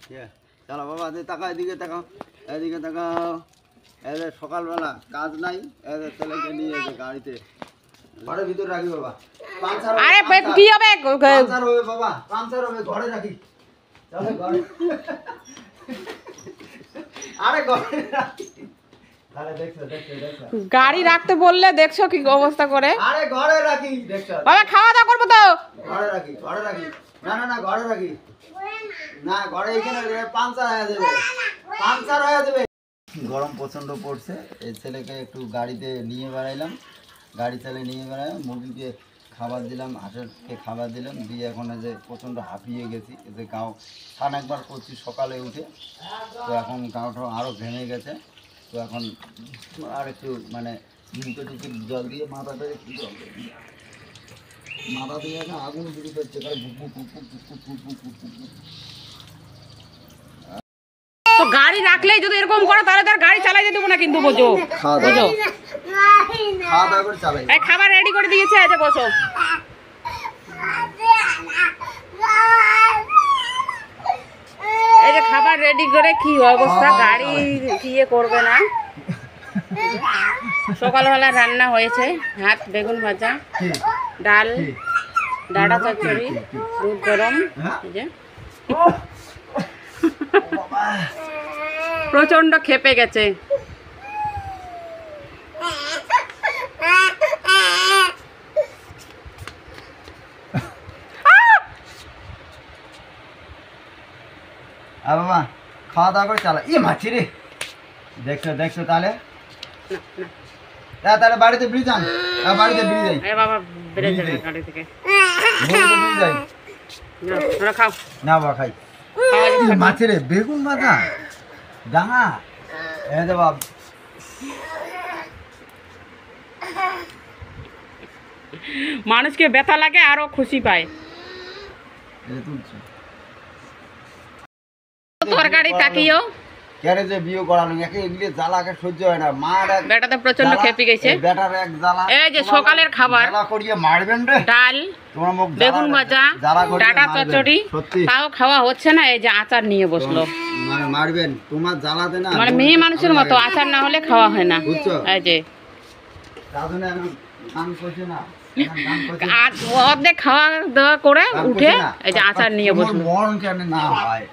চলো বাবা, তাকাও, এদিকে তাকাও, এদিকে তাকাও। এদের সকালবেলা কাজ নাই, এদের ছেলেকে নিয়ে এসে গাড়িতে ঘরের ভিতরে রাখি বাবা। আরে কি হবে? পাঞ্চার হবে বাবা, পাঞ্চার হবে, ঘরে রাখি। চলো ঘরে। আরে ঘরে রাখি। তাহলে দেখছো দেখছো দেখছো। গাড়ি রাখতে বললে দেখছো কি অবস্থা করে। আরে ঘরে রাখি, দেখছো। বাবা খাওয়া দাওয়া করবো তো। ঘরে রাখি, ঘরে রাখি। না না না, ঘরে রাখি। না, ঘরে এখানে পাঞ্চার হয়ে যাবে, পাঞ্চার হয়ে যাবে। গরম প্রচণ্ড পড়ছে, এই ছেলেকে একটু গাড়িতে নিয়ে বেড়াইলাম, গাড়ি চালিয়ে নিয়ে বেড়াইলাম, মুরগিকে খাবার দিলাম, হাঁসেরকে খাবার দিলাম, দিয়ে এখন যে প্রচণ্ড হাঁপিয়ে গেছি। এতে গাও স্নান একবার করছি সকালে উঠে, তো এখন গাওটা আরও ভেঙে গেছে। তো এখন আর একটু মানে মুখে টুকে জল দিয়ে মাথাটা একটু জল দিয়ে মাথা দিয়ে আগুন শুরু করছে, তার বুক বুক বুক বুক বুক বুক বুক বুক বুক। তো গাড়ি রাখলেই যদি এরকম করে তাহলে তার গাড়ি চালাইতে দেবো না কিন্তু, বোঝো বোঝো। খাওয়া দাওয়া করে চালাই। এই খাবার রেডি করে দিয়েছে, এই যে বসো। এই যে খাবার রেডি করে কি অবস্থা, গাড়ি ইয়ে করবে না। সকালবেলা রান্না হয়েছে, ভাত, বেগুন ভাজা, ডাল, ডাঁটা চচ্চড়ি, দুধ গরম। এই যে প্রচন্ড খেপে গেছে। বাবা খাওয়া দাওয়া করে চালা। ইয়ে মাছি রে, দেখছো দেখছো। তাহলে তাহলে বাড়িতে ব্রিজ আন, বাড়িতে ব্রিজ যাই। বাবা বেড়ে যাবে গাড়ি থেকে। ব্রিজ যাই না খাও না বাবা, খাই। মাছি রে, বেগুন ভাজা, ডাঙা, এ দে বাবা। মানুষকে ব্যথা লাগে আরো খুশি পায়। তরকারি তাকিও কেন যে বিয়ে করানো, একে এগুলি জ্বালাকে সহ্য হয় না। মার এক বেটাতে প্রচন্ড খেপে গেছে। বেটার এক জ্বালা। এই যে সকালের খাবার, জ্বালা করিয়ে মারবেন রে। ডাল, তোমার মুখ বেগুন ভাজা, ডাঁটা চচ্চড়ি, সত্যি তাও খাওয়া হচ্ছে না। এই যে আচার নিয়ে বসলো, মানে মারবেন। তোমার জ্বালাতে না, মানে মেয়ে মানুষের মতো আচার না হলে খাওয়া হয় না। বুঝছো? এই যে দাদুনে এখন গান করছে না, অর্ধেক খাওয়া দাওয়া করে উঠে এই যে আচার নিয়ে বসলো। মন কেন না হয়,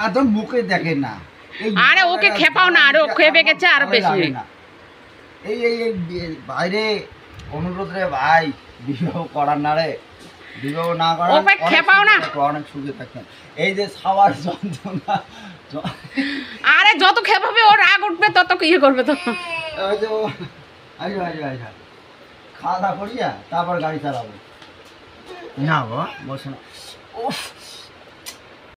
একদম মুখে দেখে না। আরে ওকে খেপাও না, আরো খেপে গেছে আরো বেশি। এই এই বাইরে অনুরোধ রে ভাই, বিবাহ করার না রে, বিবাহ না করার ওকে খেপাও না, অনেক সুখে থাকেন। এই যে খাওয়ার যন্ত্রণা, আরে যত খেপাবে ওর রাগ উঠবে তত ইয়ে করবে। তো ওই যে আইসা আইসা আইসা খাওয়া দাওয়া করিয়া তারপর গাড়ি চালাবো। না বাবা বসে না।